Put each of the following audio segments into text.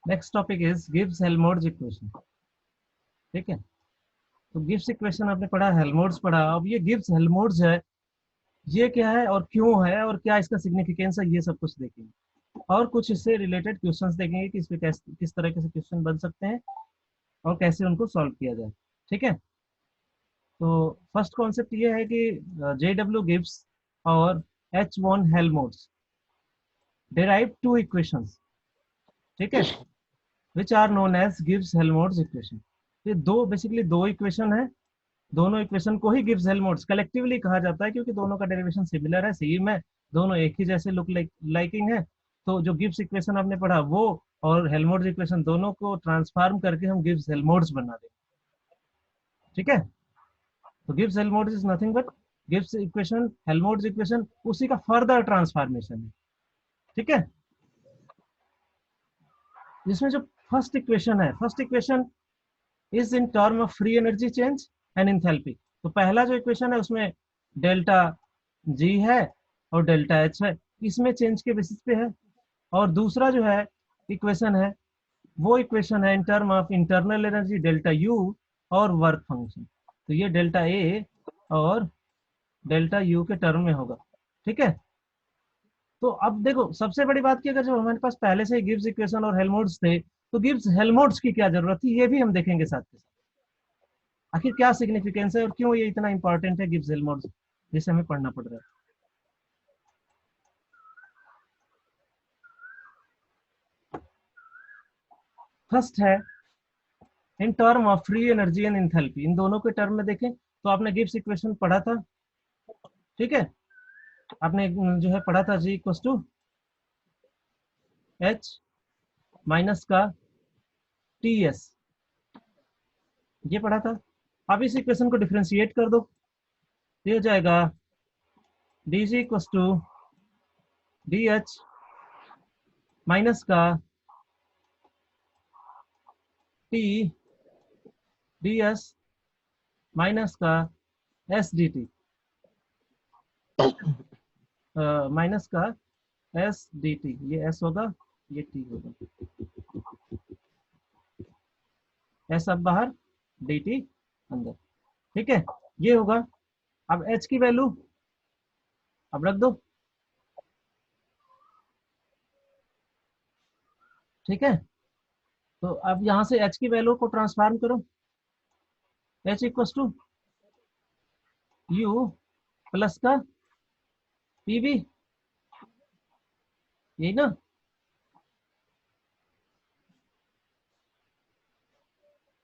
Next topic is Gibbs Helmholtz equation. ठीक है, तो गिब्स इक्वेशन आपने पढ़ा, हेल्महोल्ट्ज पढ़ा। अब ये गिब्स हेल्महोल्ट्ज है, ये क्या है और क्यों है और क्या इसका सिग्निफिकेंस है, ये सब कुछ देखेंगे। और कुछ इससे रिलेटेड क्वेश्चंस देखेंगे कि इसमें किस तरह के क्वेश्चन बन सकते हैं और कैसे उनको सॉल्व किया जाए। ठीक है, तो फर्स्ट कॉन्सेप्ट ये है कि जे डब्ल्यू गिब्स और H von Helmholtz derive two equations, ठीक है, which are known as Gibbs Helmholtz equation. ये दो बेसिकली दो इक्वेशन है, दोनों इक्वेशन को ही गिब्स हेल्महोल्ट्ज कलेक्टिवली कहा जाता है क्योंकि दोनों का डेरिवेशन सिमिलर है, सेम है, दोनों एक ही जैसे लुक लाइकिंग है। तो जो गिब्स इक्वेशन आपने पढ़ा वो और हेल्महोल्ट्ज इक्वेशन दोनों को ट्रांसफॉर्म करके हम गिब्स हेल्महोल्ट्ज बना देंगे। ठीक है, तो Gibbs Helmholtz is nothing but Gibbs equation Helmholtz equation उसी का फर्दर ट्रांसफॉर्मेशन है। ठीक है, जिसमें जो फर्स्ट इक्वेशन है, first equation is in term of free energy change and enthalpy. तो पहला जो इक्वेशन है उसमें डेल्टा जी है और डेल्टा एच है, इसमें चेंज के बेसिस पे है। और दूसरा जो है इक्वेशन है, वो इक्वेशन है in term of internal energy delta U और वर्क फंक्शन। तो ये डेल्टा ए और डेल्टा यू के टर्म में होगा। ठीक है, तो अब देखो सबसे बड़ी बात की, अगर जो हमारे पास पहले से गिब्स इक्वेशन और हेल्महोल्ट्ज थे तो गिब्स हेल्महोल्ट्ज की क्या जरूरत थी, ये भी हम देखेंगे साथ के साथ। आखिर क्या सिग्निफिकेंस है और क्यों ये इतना इंपॉर्टेंट है गिब्स हेल्महोल्ट्ज, जिसे हमें पढ़ना पड़ रहा है। फर्स्ट है in term of free energy and enthalpy. इन दोनों के टर्म में देखें तो आपने गिब्स इक्वेशन पढ़ा था। ठीक है, आपने जो है पढ़ा था जी इक्वस टू एच माइनस का टी एस, ये पढ़ा था। अब इस इक्वेशन को डिफ्रेंशिएट कर दो, ये हो जाएगा D G equals to D H minus का टी डी एस माइनस का एस डी टी, माइनस का एस डी टी, ये एस होगा ये टी होगा, एस अब बाहर डी टी अंदर। ठीक है, ये होगा। अब एच की वैल्यू अब रख दो। ठीक है, तो अब यहां से एच की वैल्यू को ट्रांसफॉर्म करो, H equals to U plus का पीवी, यही ना।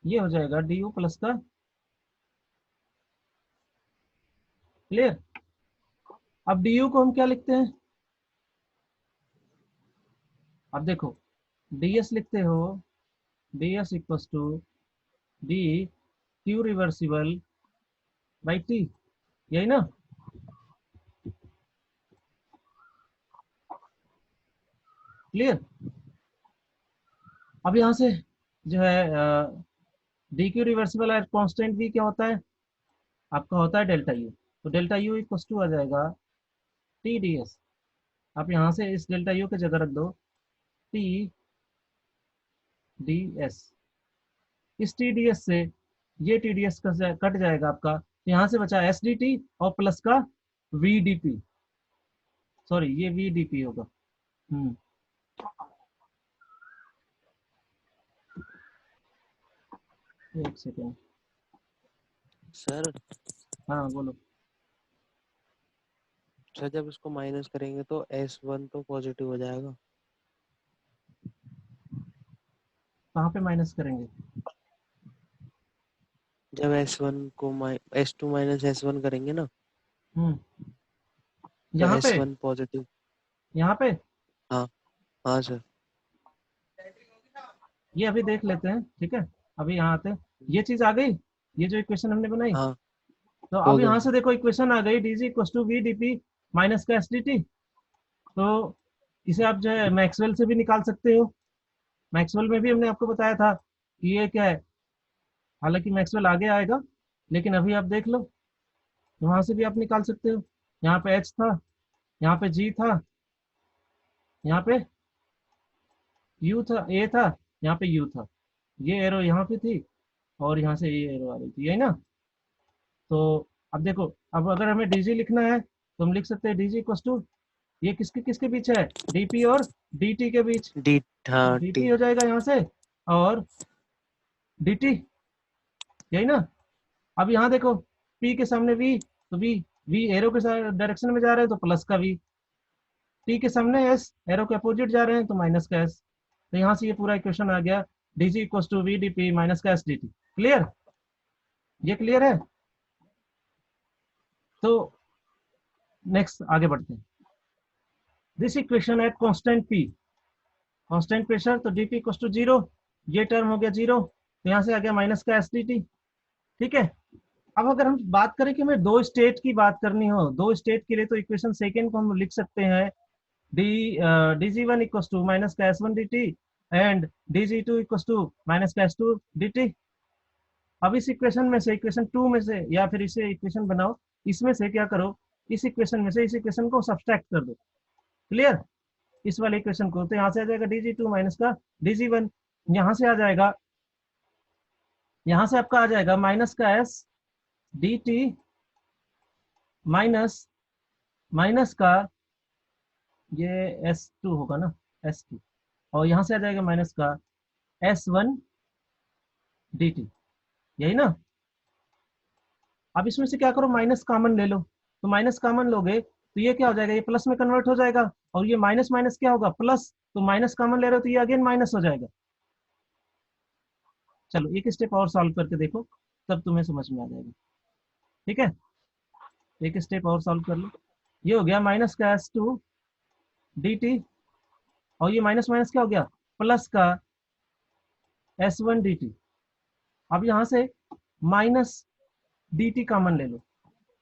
ये हो जाएगा डी यू प्लस का, क्लियर। अब डी यू को हम क्या लिखते हैं, अब देखो डी एस लिखते हो, D S equals to D Q reversible by T, यही ना। क्लियर। अब यहाँ से जो है D Q reversible at constant भी क्या होता है, आपका होता है डेल्टा यू। तो डेल्टा यू इक्वस टू आ जाएगा टी डी एस। आप यहाँ से इस डेल्टा यू की जगह रख दो टी डी एस। इस टी डी एस से ये टी डी एस कट जाएगा आपका, तो यहाँ से बचा एस डी टी और प्लस का वी डी पी, सॉरी ये वी डी पी होगा। एक सेकेंड। सर हाँ बोलो। सर जब इसको माइनस करेंगे तो S1 तो पॉजिटिव हो जाएगा। कहाँ पे माइनस करेंगे, जब S1 को S2 माइनस S1 करेंगे ना हम्म तो यहाँ पे, S1 पॉजिटिव। यहाँ पे हाँ हाँ सर। ये अभी देख लेते हैं। ठीक है, अभी यहाँ आते हैं, ये चीज आ गई, ये जो इक्वेशन हमने बनाई। हाँ तो हो अब गया। यहाँ से देखो इक्वेशन आ गई D G equals to V D P minus का एस डी टी। तो इसे आप जो है मैक्सवेल से भी निकाल सकते हो। मैक्सवेल में भी हमने आपको बताया था कि ये क्या है, हालांकि मैक्सवेल आगे आएगा, लेकिन अभी आप देख लो, वहां से भी आप निकाल सकते हो। यहाँ पे एच था, यहाँ पे जी था, यहाँ पे यू था, ए था, यहाँ पे यू था, ये एरो यहाँ पे थी और यहाँ से ये एरो आ रही थी, यही ना। तो अब देखो, अब अगर हमें डीजी लिखना है तो हम लिख सकते हैं डीजी इक्वल्स टू, ये किसके किसके बीच है, डीपी और डीटी के बीच। डी, तो हाँ डीपी टी। हो जाएगा यहाँ से और डीटी, यही ना। अब यहाँ देखो, पी के सामने वी, तो वी, वी एरो के डायरेक्शन में जा रहे हैं तो प्लस का वी, टी के सामने एस, एरो के अपोजिट जा रहे हैं तो माइनस का एस। तो यहाँ से ये पूरा इक्वेशन आ गया, D G equals to V D P minus का एस डी टी। क्लियर, ये क्लियर है। तो नेक्स्ट आगे बढ़ते हैं। This equation at constant P, constant pressure, तो डीपी इक्वल्स टू जीरो, ये टर्म हो गया जीरो, तो यहाँ से आ गया माइनस का एस डी टी। ठीक है। अब अगर हम बात करें कि हमें दो स्टेट की बात करनी हो, दो स्टेट के लिए, तो इक्वेशन सेकेंड को हम लिख सकते हैं D, DG one equals to minus का S one D T and DG two equals to minus का एस टू डी टी। अब इस इक्वेशन में से, इक्वेशन टू में से, या फिर इसे इक्वेशन बनाओ, इसमें से क्या करो, इस इक्वेशन में से इस इक्वेशन को सब्सट्रैक्ट कर दो। क्लियर, इस वाले इक्वेशन को, तो यहाँ से आ जाएगा डीजी टू माइनस का डीजी वन, यहाँ से आ जाएगा, यहाँ से आपका आ जाएगा माइनस का S D T minus, minus का ये एस टू होगा ना, एस टू, और यहाँ से आ जाएगा माइनस का एस वन डी टी, यही ना। अब इसमें से क्या करो, माइनस कॉमन ले लो, तो माइनस कॉमन लोगे तो ये क्या हो जाएगा, ये प्लस में कन्वर्ट हो जाएगा, और ये माइनस माइनस क्या होगा, प्लस, तो माइनस कॉमन ले रहे हो तो ये अगेन माइनस हो जाएगा। चलो एक स्टेप और सॉल्व करके देखो, तब तुम्हें समझ में आ जाएगा। ठीक है, एक स्टेप और सॉल्व कर लो। ये हो गया माइनस का एस टू डी टी, और ये माइनस माइनस क्या हो गया, प्लस का एस वन डी टी। अब यहाँ से माइनस डी टी कॉमन ले लो,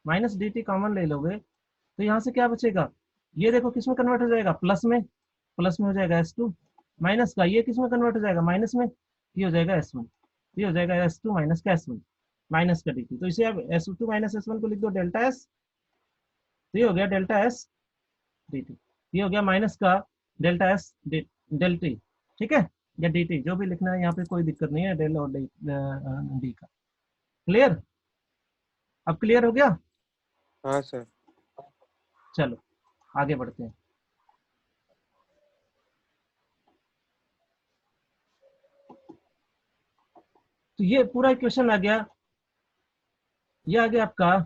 माइनस डी टी कॉमन ले लोगे तो यहाँ से क्या बचेगा, ये देखो किस में कन्वर्ट हो जाएगा, प्लस में, प्लस में हो जाएगा एस टू, माइनस का ये किस में कन्वर्ट हो जाएगा, माइनस में, ये हो जाएगा एस वन, ये हो जाएगा एस टू माइनस का एस वन, माइनस का डी टी। तो इसे अब S two minus S one को लिख दो डेल्टा एस, तो ये हो गया डेल्टा एस डी टी, ये हो गया माइनस का डेल्टा एस डेल टी। ठीक है, या डी टी, जो भी लिखना है यहाँ पे कोई दिक्कत नहीं है, डेल और डी का। क्लियर, अब क्लियर हो गया। हाँ सर। चलो आगे बढ़ते हैं। तो ये पूरा इक्वेशन आ गया, ये आ गया आपका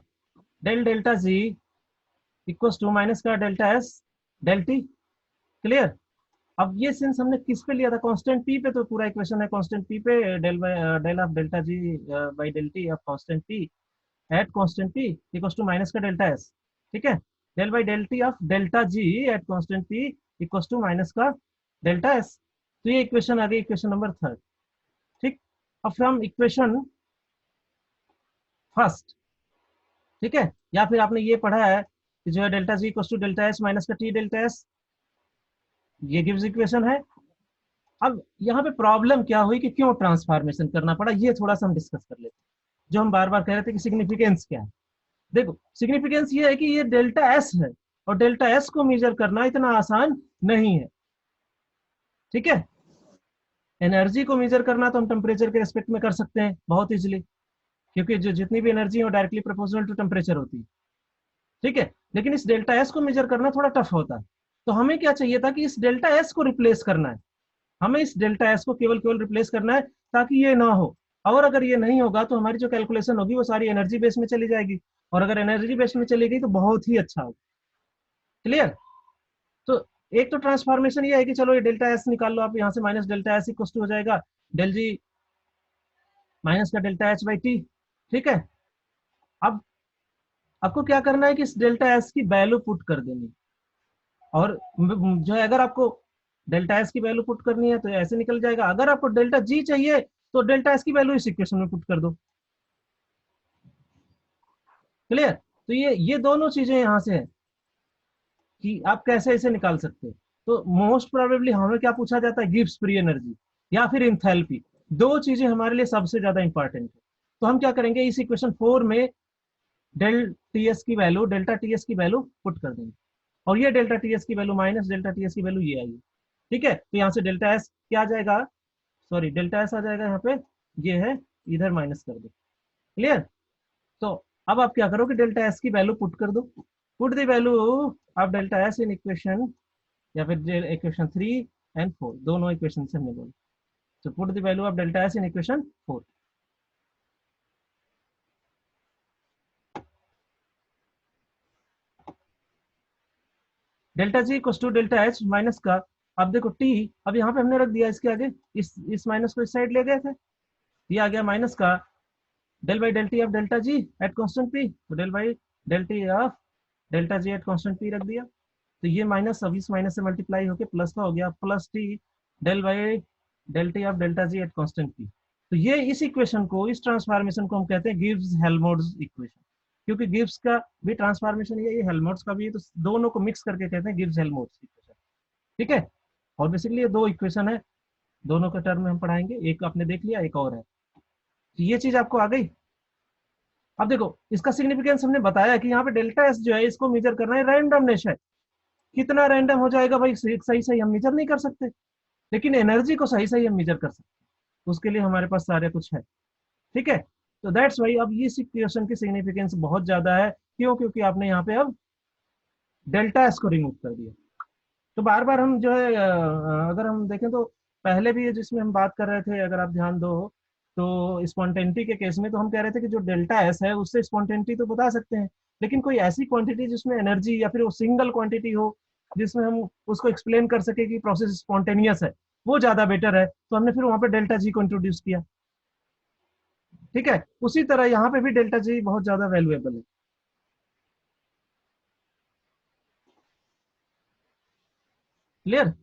del delta G equals to minus का delta S del T. Clear. अब ये सिंस हमने किस पे लिया था, कांस्टेंट पी पे, तो पूरा इक्वेशन है कांस्टेंट पी पे, del of delta G by del T of constant P at constant P equals to minus का डेल्टा एस। ठीक है, del by del T of delta G at constant P equals to minus का delta S. तो ये equation आ गई, equation number third. ठीक, अब फ्रॉम इक्वेशन फर्स्ट, ठीक है, या फिर आपने ये पढ़ा है कि जो है delta G equals to delta S minus का टी डेल्टा एस, ये गिव्स इक्वेशन है। अब यहाँ पे प्रॉब्लम क्या हुई कि क्यों ट्रांसफॉर्मेशन करना पड़ा, ये थोड़ा सा हम डिस्कस कर लेते हैं। जो हम बार बार कह रहे थे कि सिग्निफिकेंस क्या है। देखो सिग्निफिकेंस ये है कि ये डेल्टा एस है, और डेल्टा एस को मेजर करना इतना आसान नहीं है। ठीक है, एनर्जी को मेजर करना तो हम टेम्परेचर के रेस्पेक्ट में कर सकते हैं बहुत इजीली, क्योंकि जो जितनी भी एनर्जी है वो डायरेक्टली प्रोपोर्शनल टू टेम्परेचर होती है। ठीक है, लेकिन इस डेल्टा एस को मेजर करना थोड़ा टफ होता है। तो हमें क्या चाहिए था कि इस डेल्टा एस को रिप्लेस करना है, हमें इस डेल्टा एस को केवल केवल रिप्लेस करना है, ताकि ये ना हो। और अगर ये नहीं होगा तो हमारी जो कैलकुलेशन होगी वो सारी एनर्जी बेस में चली जाएगी, और अगर एनर्जी बेस में चली गई तो बहुत ही अच्छा होगा। क्लियर। तो एक तो ट्रांसफॉर्मेशन ये है कि चलो ये डेल्टा एस निकाल लो आप, यहाँ से minus delta S equal to हो जाएगा डेल जी माइनस का डेल्टा एच बाई टी। ठीक है, अब आपको क्या करना है कि इस डेल्टा एस की वैल्यू पुट कर देनी, और जो है अगर आपको डेल्टा एस की वैल्यू पुट करनी है तो ऐसे निकल जाएगा, अगर आपको डेल्टा जी चाहिए तो डेल्टा एस की वैल्यू इस इक्वेशन में पुट कर दो। क्लियर। तो ये दोनों चीजें यहां से है कि आप कैसे इसे निकाल सकते हैं। तो मोस्ट प्रोबेबली हमें क्या पूछा जाता है, गिब्स फ्री एनर्जी या फिर इंथैल्पी, दो चीजें हमारे लिए सबसे ज्यादा इंपॉर्टेंट है। तो हम क्या करेंगे, इस इक्वेशन 4 में डेल टी एस की वैल्यू, डेल्टा टी एस की वैल्यू पुट कर देंगे, और ये डेल्टा टी एस की value minus delta T S की वैल्यू ये आएगी। ठीक है, तो यहाँ से डेल्टा एस क्या आ जाएगा, सॉरी डेल्टा एस आ जाएगा यहाँ पे, ये है, इधर माइनस कर दो। क्लियर? तो अब आप क्या करो कि डेल्टा एस की वैल्यू पुट कर दो। Put the value of delta S in equation, या फिर इक्वेशन 3 and 4, दोनों इक्वेशन से हमने बोला। तो put the value of delta S in equation 4। Delta G equal to delta H minus का, अब देखो टी, अब यहाँ पे हमने रख दिया इसके आगे, इस माइनस को इस साइड ले गए थे, ये आ गया माइनस का del by del T of delta G at constant P, तो del by del T of delta G at constant P रख दिया। तो ये माइनस अब इस माइनस से मल्टीप्लाई होकर प्लस का हो गया, plus T del by del T of delta G at constant P. तो ये इस इक्वेशन को, इस ट्रांसफॉर्मेशन को हम कहते हैं गिब्स हेल्महोल्ट्ज इक्वेशन, क्योंकि गिब्स का भी ट्रांसफॉर्मेशन ये हेल्महोल्ट्ज का भी है, तो दोनों को मिक्स करके कहते हैं गिब्स हेल्महोल्ट्ज इक्वेशन। ठीक है? और बेसिकली ये दो इक्वेशन है, दोनों के टर्म में हम पढ़ाएंगे, एक आपने देख लिया, एक और है। तो ये चीज आपको आ गई। अब देखो इसका सिग्निफिकेंस हमने बताया कि यहाँ पे डेल्टा एस जो है इसको मेजर करना है, रैंडमनेस है, कितना रैंडम हो जाएगा भाई, सही सही हम मेजर नहीं कर सकते, लेकिन एनर्जी को सही सही हम मेजर कर सकते हैं, उसके लिए हमारे पास सारे कुछ है। ठीक है? तो दैट्स वाई अब ये क्वेश्चन की सिग्निफिकेंस बहुत ज्यादा है, क्यों? क्योंकि आपने यहाँ पे अब डेल्टा एस को रिमूव कर दिया। तो बार बार हम जो है अगर हम देखें तो पहले भी जिसमें हम बात कर रहे थे, अगर आप ध्यान दो, तो स्पॉन्टेनिटी के केस में तो हम कह रहे थे कि जो डेल्टा एस है उससे स्पॉन्टेनिटी तो बता सकते हैं, लेकिन कोई ऐसी क्वांटिटी जिसमें एनर्जी या फिर वो सिंगल क्वांटिटी हो जिसमें हम उसको एक्सप्लेन कर सके कि प्रोसेस स्पॉन्टेनियस है, वो ज्यादा बेटर है, तो हमने फिर वहां पे डेल्टा जी को इंट्रोड्यूस किया। ठीक है? उसी तरह यहाँ पे भी डेल्टा जी बहुत ज्यादा वैल्यूएबल है। क्लियर?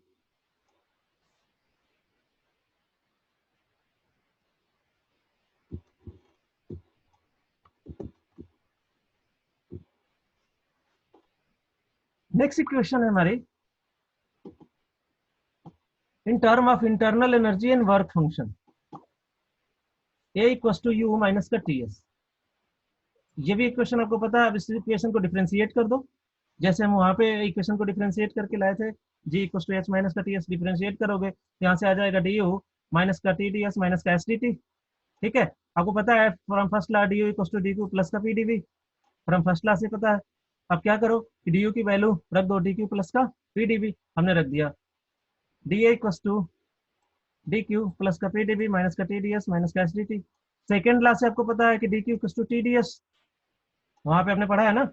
नेक्स्ट इक्वेशन है हमारी in term of internal energy and work function, A equal to U minus का टी एस। ये भी इक्वेशन आपको पता है, अब इस इक्वेशन को डिफरेंशिएट कर दो, जैसे हम वहां पे इक्वेशन को डिफरेंशिएट करके लाए थे, G equal to H minus का टी एस डिफरेंशिएट करोगे, यहाँ से आ जाएगा डी यू माइनस का टी डी एस माइनस का एस डी टी। ठीक है? आपको पता है from first law D U equal to D Q plus का P D V, from first law से पता है। अब क्या करो कि डी यू की वैल्यू रख दो डी क्यू प्लस का पी डी वी, हमने रख दिया D A equal to D Q plus का पी डी वी माइनस का टी डी एस माइनस का S D T. Second law से आपको पता है कि D Q equal to T D S, वहां पे आपने पढ़ा है ना,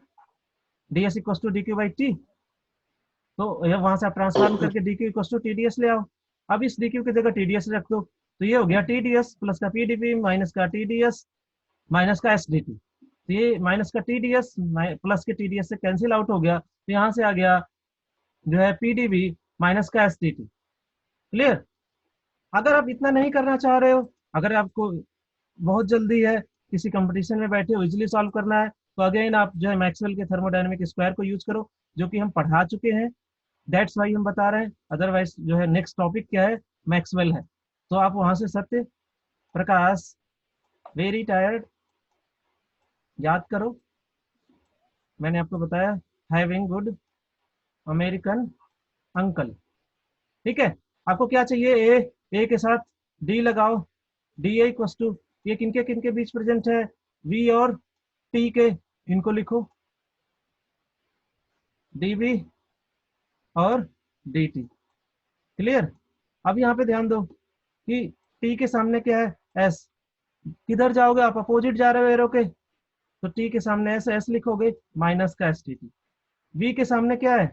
D S equal to D Q by T, तो ये वहां से आप ट्रांसफॉर्म करके D Q equal to T D S ले आओ। अब इस डी क्यू की जगह टी डी एस रख दो, तो ये हो गया टी डी एस प्लस का पी डी वी माइनस का टी डी एस माइनस का एस डी टी। तो ये माइनस का टी डी एस प्लस के टी डी एस से कैंसिल आउट हो गया, तो यहाँ से आ गया जो है पी डी वी माइनस का एस डी टी। क्लियर? अगर आप इतना नहीं करना चाह रहे हो, अगर आपको बहुत जल्दी है, किसी कंपटीशन में बैठे हो, इजिली सॉल्व करना है, तो अगेन आप जो है मैक्सवेल के थर्मोडायनेमिक स्क्वायर को यूज करो, जो कि हम पढ़ा चुके हैं, दैट्स वाई हम बता रहे हैं। अदरवाइज जो है नेक्स्ट टॉपिक क्या है, मैक्सवेल है, तो आप वहां से सत्य प्रकाश वेरी टायर्ड याद करो, मैंने आपको बताया हैविंग गुड अमेरिकन अंकल। ठीक है? आपको क्या चाहिए, ए के साथ डी लगाओ, डी ए इक्वल टू, ये किनके किनके बीच प्रेजेंट है, वी और टी के, इनको लिखो डी वी और डी टी। क्लियर? अब यहाँ पे ध्यान दो कि टी के सामने क्या है, एस, किधर जाओगे आप, अपोजिट जा रहे हो एरो के, तो टी के सामने एस, एस लिखोगे माइनस का एस टी टी। वी के सामने क्या है,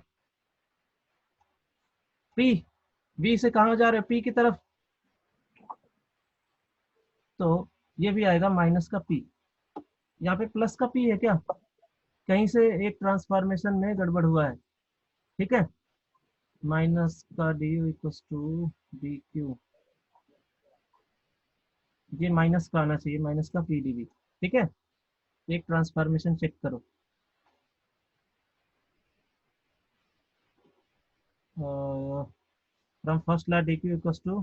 पी, वी से कहाँ जा रहे हो, पी की तरफ, तो ये भी आएगा माइनस का पी। यहाँ पे प्लस का पी है क्या, कहीं से एक ट्रांसफॉर्मेशन में गड़बड़ हुआ है। ठीक है? माइनस का D U equal to D Q, ये माइनस का आना चाहिए, माइनस का पी डी वी। ठीक है? एक ट्रांसफॉर्मेशन चेक करो, from first law D Q equal to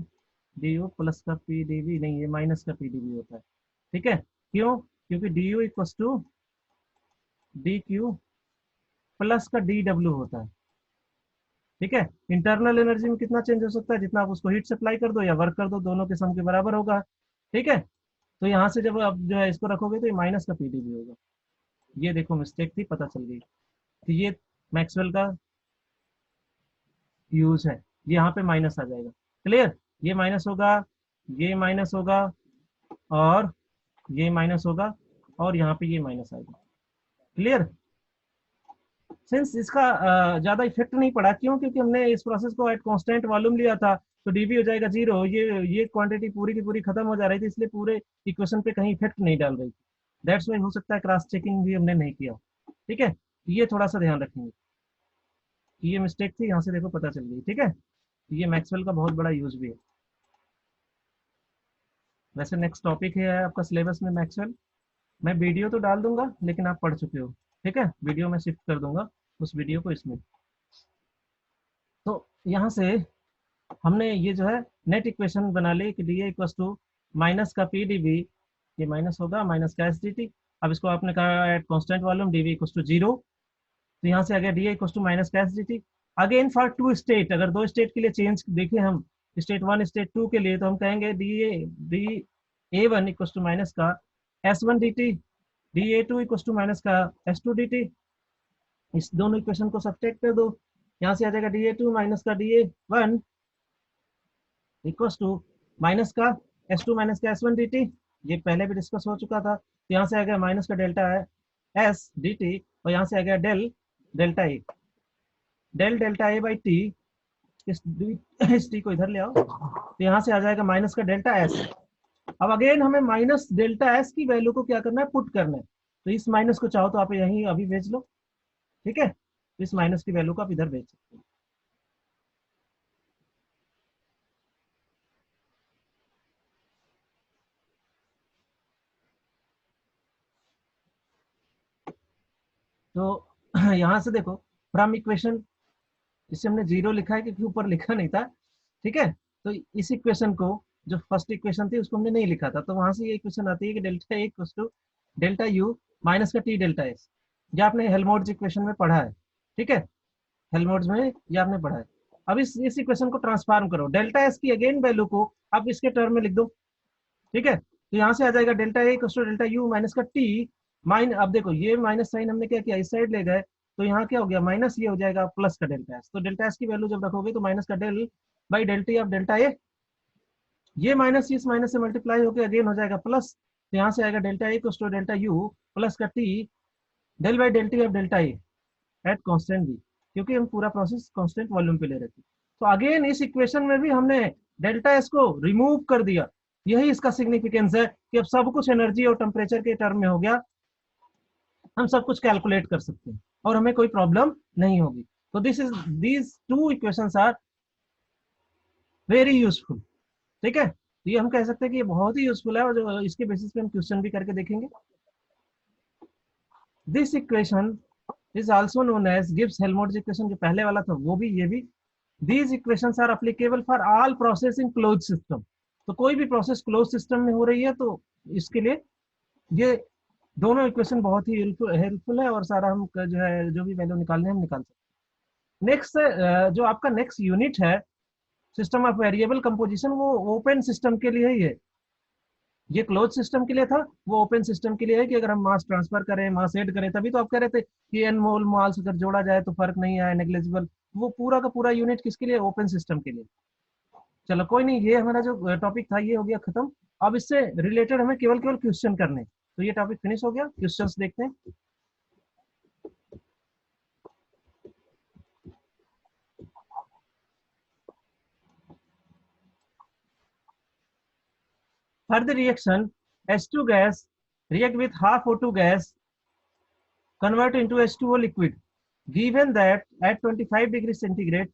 D U plus का पी डी वी, नहीं ये माइनस का पी डी वी होता है। ठीक है? क्यों? क्योंकि D U equal to D Q plus का डी डब्ल्यू होता है। ठीक है। इंटरनल एनर्जी में कितना चेंज हो सकता है, जितना आप उसको हीट सप्लाई कर दो या वर्क कर दो, दोनों के सम के बराबर होगा। ठीक है। तो यहाँ से जब आप जो है इसको रखोगे तो ये माइनस का पीडीवी होगा। ये देखो मिस्टेक थी, पता चल गई। तो ये मैक्सवेल का यूज है, यहाँ पे माइनस आ जाएगा। क्लियर। ये माइनस होगा, ये माइनस होगा, और ये माइनस होगा, और यहाँ पे ये माइनस आएगा। क्लियर। सिंस इसका ज्यादा इफेक्ट नहीं पड़ा, क्यों? क्योंकि हमने इस प्रोसेस को एट कांस्टेंट वॉल्यूम लिया था, तो डीवी हो जाएगा 0। ये क्वांटिटी पूरी की पूरी खत्म हो जा रही थी, इसलिए पूरे इक्वेशन पे कहीं इफेक्ट नहीं डाल रही थी। दैट्स वाई हो सकता है क्रॉस चेकिंग भी हमने नहीं किया। ठीक है। ये थोड़ा सा ध्यान रखेंगे कि ये मिस्टेक थी, यहाँ से देखो पता चल गई। ठीक है। ये मैक्सवेल का बहुत बड़ा यूज भी है। वैसे नेक्स्ट टॉपिक है आपका सिलेबस में मैक्सवेल। मैं वीडियो तो डाल दूंगा, लेकिन आप पढ़ चुके हो। ठीक है। वीडियो में शिफ्ट कर दूंगा उस वीडियो को इसमें। तो यहाँ से हमने ये जो है नेट इक्वेशन बना ली कि D A equals to minus का पी डी बी, ये माइनस होगा, माइनस का एस डी टी। अब इसको आपने कहा at constant volume D V equals to 0। तो यहाँ से आ गया D A equals to minus का S D T. Again for two state, अगर दो स्टेट के लिए चेंज देखें हम, स्टेट 1 स्टेट 2 के लिए, तो हम कहेंगे D A one equals to minus का S one D T, D A two equals to minus का एस टू डी टी। इस दोनों इक्वेशन को सब्ट्रैक्ट कर दो, यहाँ से आ जाएगा डी ए टू माइनस का D A one equals to minus का एस टू माइनस का एस वन डी टी। ये पहले भी डिस्कस हो चुका था। तो यहाँ से आ गया माइनस का डेल्टा है एस डी टी, और यहाँ से आ गया del delta A, del delta A by T. इस टी को इधर ले आओ, तो यहाँ से आ जाएगा माइनस का डेल्टा एस। अब अगेन हमें माइनस डेल्टा एस की वैल्यू को क्या करना है, पुट करना है। तो इस माइनस को चाहो तो आप यहीं अभी भेज लो। ठीक है। इस माइनस की वैल्यू को आप इधर भेज सकते हो। तो यहाँ से देखो फ्रॉम इक्वेशन, इससे हमने 0 लिखा है क्योंकि ऊपर लिखा नहीं था। ठीक है। तो इस इक्वेशन को, जो फर्स्ट इक्वेशन थी उसको हमने नहीं लिखा था, तो वहां से ये इक्वेशन आती है कि delta A equals to delta U minus का टी डेल्टा एस। ये आपने हेल्महोल्ट्ज इक्वेशन में पढ़ा है। ठीक है। हेल्महोल्ट्ज में ये आपने पढ़ा है। अब इस इक्वेशन को ट्रांसफॉर्म करो, डेल्टा एस की अगेन वैल्यू को आप इसके टर्म में लिख दो। ठीक है। तो यहाँ से आ जाएगा delta A equals to delta U minus का टी माइन, अब देखो ये माइनस साइन हमने क्या किया, इस साइड ले गए, तो यहाँ क्या हो गया, माइनस ये हो जाएगा प्लस का डेल्टा एस। तो डेल्टा एस की वैल्यू जब रखोगे तो माइनस का del by delta of delta A, ये माइनस इस माइनस से मल्टीप्लाई होकर अगेन हो जाएगा प्लस। तो यहाँ से आएगा delta A equals to delta U plus का T del by delta of delta A at constant B, क्योंकि हम पूरा प्रोसेस कांस्टेंट वॉल्यूम पे ले रहे थे। तो अगेन इस इक्वेशन में भी हमने डेल्टा एस को रिमूव कर दिया। यही इसका सिग्निफिकेंस है कि अब सब कुछ एनर्जी और टेम्परेचर के टर्म में हो गया, हम सब कुछ कैलकुलेट कर सकते हैं और हमें कोई प्रॉब्लम नहीं होगी। तो these two equations are very useful. ठीक है। तो ये हम कह सकते हैं कि ये बहुत ही यूजफुल है, और जो इसके बेसिस पे हम क्वेश्चन भी करके देखेंगे। This equation is also known as Gibbs Helmholtz equation, जो पहले वाला था वो भी, ये भी। These equations are applicable for all process in close system. तो कोई भी प्रोसेस क्लोज सिस्टम में हो रही है तो इसके लिए ये दोनों इक्वेशन बहुत ही हेल्पफुल है, और सारा हम जो है जो भी वैल्यू निकालने हम निकाल सकते हैं। नेक्स्ट जो आपका नेक्स्ट यूनिट है सिस्टम ऑफ वेरिएबल कंपोजिशन, वो ओपन सिस्टम के लिए ही है। ये क्लोज सिस्टम के लिए था, वो ओपन सिस्टम के लिए है कि अगर हम मास ट्रांसफर करें, मास ऐड करें, तभी तो आप कह रहे थे कि एन मोल मास अगर जोड़ा जाए तो फर्क नहीं आया, नेग्लिजिबल। वो पूरा का पूरा यूनिट किसके लिए, ओपन सिस्टम के लिए। चलो कोई नहीं, ये हमारा जो टॉपिक था ये हो गया खत्म। अब इससे रिलेटेड हमें केवल केवल क्वेश्चन करने, तो ये टॉपिक फिनिश हो गया। क्वेश्चंस देखते हैं। Further reaction, H2 gas react with half O2 gas, convert into H2O liquid. Given that at 25 degrees centigrade,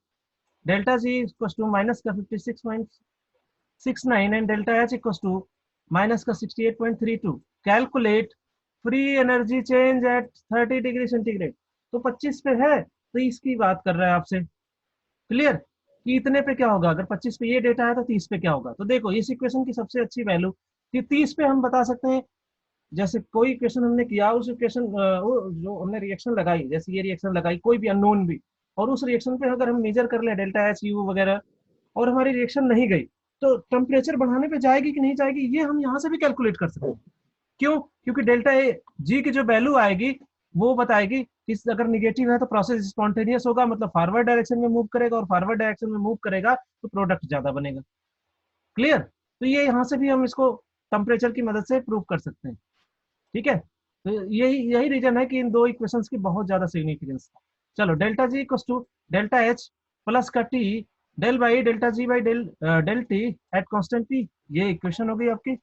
delta G equals to minus का 56.69 and delta H equals to minus का 68.32. Calculate free energy change at 30 degree centigrade. तो 25 पे है, तो इसकी बात कर रहा है आपसे। क्लियर कि इतने पे क्या होगा, अगर 25 पे ये डेटा है तो 30 पे क्या होगा। तो देखो इस इक्वेशन की सबसे अच्छी वैल्यू कि 30 पे हम बता सकते हैं। जैसे कोई इक्वेशन हमने किया, उस इक्वेशन जो हमने रिएक्शन लगाई, जैसे ये रिएक्शन लगाई कोई भी अननोन भी, और उस रिएक्शन पे अगर हम मेजर कर लें डेल्टा एच यू वगैरह और हमारी रिएक्शन नहीं गई, तो टेम्परेचर बढ़ाने पे जाएगी कि नहीं जाएगी ये हम यहाँ से भी कैलकुलेट कर सकते हैं। क्यों? क्योंकि डेल्टा ए जी की जो वैल्यू आएगी वो बताएगी इस अगर निगेटिव है तो प्रोसेस स्पॉन्टेनियस होगा, मतलब फॉरवर्ड डायरेक्शन में मूव करेगा, और फॉरवर्ड डायरेक्शन में मूव करेगा तो प्रोडक्ट ज्यादा बनेगा। क्लियर? तो ये यहाँ से भी हम इसको टेम्परेचर की मदद से प्रूव कर सकते हैं। ठीक है, तो यही यही रीजन है कि इन दो इक्वेशंस की बहुत ज्यादा सिग्निफिकेंस है। चलो delta G equals to delta H plus का T del by delta G by del T at constant P, ये इक्वेशन हो गई आपकी।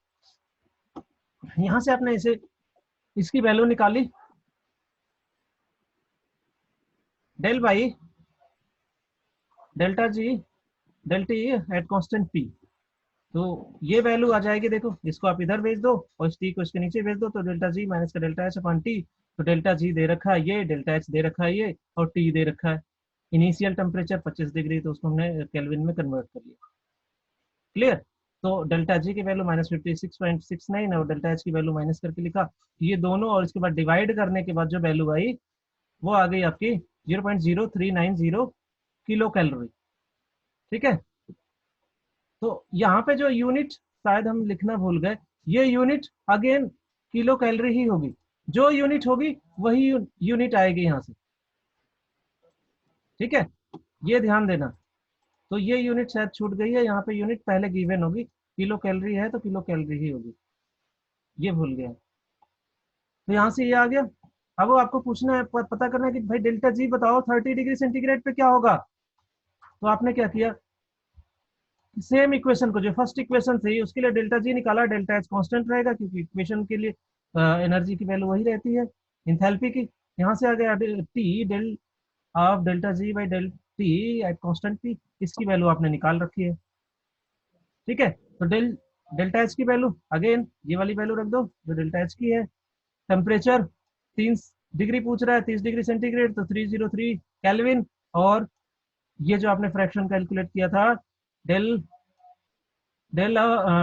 यहां से आपने इसे इसकी वैल्यू निकाली del by delta G del T at constant P, तो ये वैल्यू आ जाएगी। देखो इसको आप इधर भेज दो और इस टी को इसके नीचे भेज दो, तो डेल्टा जी माइनस का डेल्टा एच अपॉन टी। तो डेल्टा जी दे रखा है ये, डेल्टा एच दे रखा है ये, और टी दे रखा है इनिशियल टेम्परेचर 25 डिग्री, तो उसको हमने केल्विन में कन्वर्ट कर लिया। क्लियर? तो डेल्टा जी की वैल्यू -56.69 और डेल्टा एच की वैल्यू माइनस करके लिखा ये दोनों, और इसके बाद डिवाइड करने के बाद जो वैल्यू आई वो आ गई आपकी 0.0390 किलो कैलोरी। ठीक है, तो यहाँ पे जो यूनिट शायद हम लिखना भूल गए, ये यूनिट अगेन किलो कैलोरी ही होगी, जो यूनिट होगी वही यूनिट आएगी यहाँ से। ठीक है, ये ध्यान देना। तो ये यूनिट शायद छूट गई है, यहाँ पे यूनिट पहले गिवन होगी, किलो कैलोरी है तो किलो कैलोरी ही होगी, ये भूल गया। तो यहाँ से ये आ गया। अब वो आपको पूछना है, पता करना है कि भाई डेल्टा जी बताओ 30 डिग्री सेंटीग्रेड पे क्या होगा। तो आपने क्या किया, सेम इक्वेशन को जो फर्स्ट इक्वेशन थी उसके लिए डेल्टा जी निकाला, डेल्टा एच कांस्टेंट रहेगा क्योंकि इक्वेशन के लिए एनर्जी की वैल्यू वही रहती है इंथैल्पी की। यहाँ से आ गया T del of delta G by del T at constant P, इसकी वैल्यू आपने निकाल रखी है। ठीक है, तो डेल्टा एच की वैल्यू अगेन ये वाली वैल्यू रख दो जो डेल्टा एच की है। टेम्परेचर 3 डिग्री पूछ रहा है, 30 डिग्री सेंटीग्रेड, तो 303 केल्विन, और ये जो आपने फ्रैक्शन कैलकुलेट किया था del del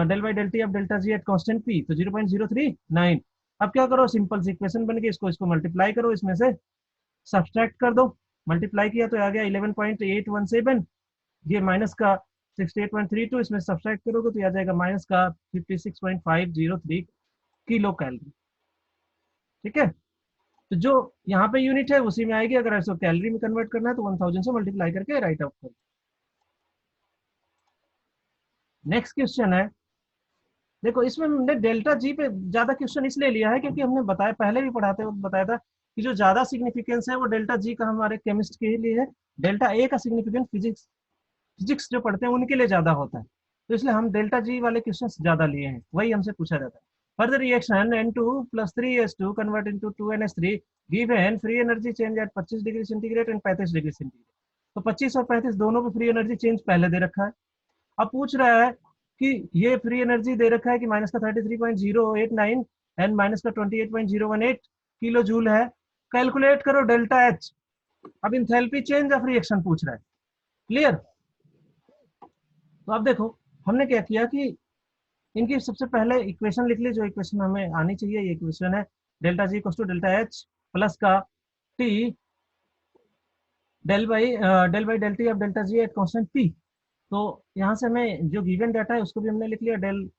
del by del T of delta G at constant P, तो 0.039। अब क्या करो, सिंपल सी इक्वेशन बन गई, इसको मल्टीप्लाई करो, इसमें से सब्सट्रैक्ट कर दो। मल्टीप्लाई किया तो आ गया 11.817, ये माइनस का 68.32, इसमें सब्सट्रैक्ट करोगे तो आ जाएगा माइनस का 56.503 किलो कैलोरी। ठीक है, तो जो यहाँ पे यूनिट है उसी में आएगी, अगर इसको कैलोरी में कन्वर्ट करना है तो 1000 से मल्टीप्लाई करके राइट आउट करो। नेक्स्ट क्वेश्चन है, देखो इसमें हमने डेल्टा जी पे ज्यादा क्वेश्चन इसलिए लिया है क्योंकि हमने बताया, पहले भी पढ़ाते वक्त बताया था कि जो ज्यादा सिग्निफिकेंस है वो डेल्टा जी का हमारे केमिस्ट के लिए है, डेल्टा ए का सिग्निफिकेंस फिजिक्स जो पढ़ते हैं उनके लिए ज्यादा होता है, तो इसलिए हम डेल्टा जी वाले क्वेश्चन ज्यादा लिए हैं, वही हमसे पूछा जाता है। Further reaction N2 + 3S2 convert into 2NH3 given free energy change at 25 degree centigrade and 35 degree centigrade. तो 25 और 35 दोनों पे फ्री एनर्जी चेंज पहले दे रखा है। अब पूछ रहा है कि ये फ्री एनर्जी दे रखा है कि माइनस का 33.089 एंड माइनस का 28.018 किलो जूल है। कैलकुलेट करो डेल्टा एच। अब इंथैल्पी चेंज ऑफ रिएक्शन पूछ रहा है। क्लियर? तो अब देखो हमने क्या किया कि इनकी सबसे पहले इक्वेशन लिख ली, जो इक्वेशन हमें आनी चाहिए, ये इक्वेशन है delta G equals to delta H plus का T del by del T of delta G at constant P. तो यहाँ से हमें जो गिवन डाटा है उसको भी हमने लिख लिया, डेल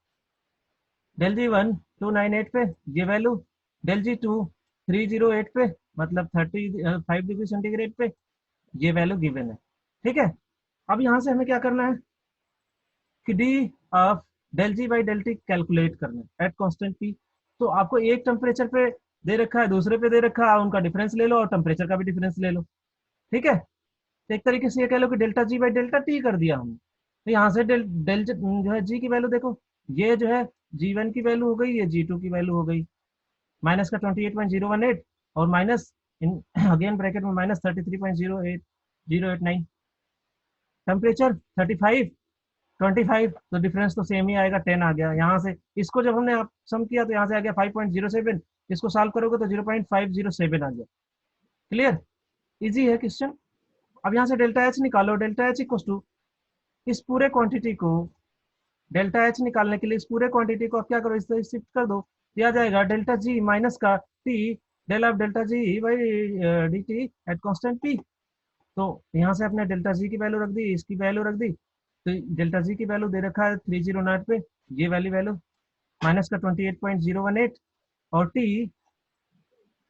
जी 1 298 पे ये वैल्यू, डेल जी 2 308 पे मतलब 35 डिग्री सेंटीग्रेड पे ये वैल्यू गिवन है। ठीक है, अब यहाँ से हमें क्या करना है कि D of del G by del T calculate करना है एट कांस्टेंट पी। तो आपको एक टेम्परेचर पे दे रखा है, दूसरे पे दे रखा है, उनका डिफरेंस ले लो और टेम्परेचर का भी डिफरेंस ले लो। ठीक है, तो एक तरीके से ये कह लो कि delta G by delta T कर दिया हमने। तो यहाँ से डेल डेल जो है जी की वैल्यू देखो, ये जो है G1 की वैल्यू हो गई, ये G2 की वैल्यू हो गई, माइनस का 28.018 और माइनस इन अगेन ब्रैकेट में माइनस 33.08089। टेम्परेचर 35 25, तो डिफरेंस तो सेम ही आएगा, 10 आ गया। यहाँ से इसको जब हमने आप सम किया तो यहाँ से आ गया 5.07, इसको सॉल्व करोगे तो 0.507 आ गया। क्लियर? इजी है क्वेश्चन। अब यहाँ से डेल्टा एच निकालो, डेल्टा एच इक्वल टू इस पूरे क्वांटिटी को, डेल्टा एच निकालने के लिए इस पूरे क्वांटिटी को आप क्या करो, इससे शिफ्ट कर दो, दिया जाएगा डेल्टा जी माइनस का T del of delta G by D T at constant P. तो यहाँ से आपने डेल्टा जी की वैल्यू रख दी, इसकी वैल्यू रख दी, तो डेल्टा जी की वैल्यू दे रखा है 309 पे, ये वाली वैल्यू माइनस का 28.018, और टी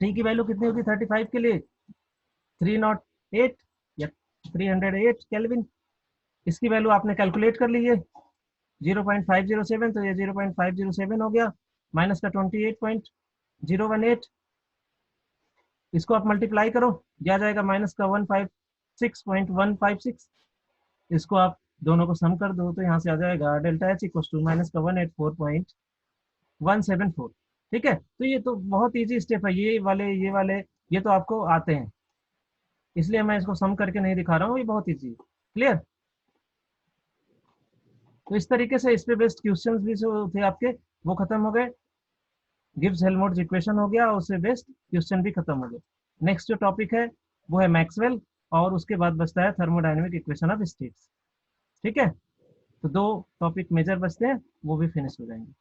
की वैल्यू कितनी होगी 35 के लिए 308 या 308 केल्विन। इसकी वैल्यू आपने कैलकुलेट कर ली है 0.507, तो ये 0.507 हो गया, माइनस का 28.018, इसको आप मल्टीप्लाई करो, दिया जाएगा माइनस का 156.156, इसको आप दोनों को सम कर दो तो यहाँ से आ जाएगा delta H equal to minus का 184.174। ठीक है, तो ये तो बहुत इजी स्टेप है, ये वाले ये तो आपको आते हैं, इसलिए मैं इसको सम करके नहीं दिखा रहा हूँ, ये बहुत इजी है। क्लियर? तो इस तरीके से इस पे बेस्ड क्वेश्चंस भी जो थे आपके वो खत्म हो गए, गिब्स हेल्महोल्ट्ज इक्वेशन हो गया, उससे बेस्ड क्वेश्चन भी खत्म हो गए। नेक्स्ट जो टॉपिक है वो है मैक्सवेल, और उसके बाद बचता है थर्मोडायनेमिक इक्वेशन ऑफ स्टेट्स। ठीक है, तो दो टॉपिक मेजर बचते हैं, वो भी फिनिश हो जाएंगे।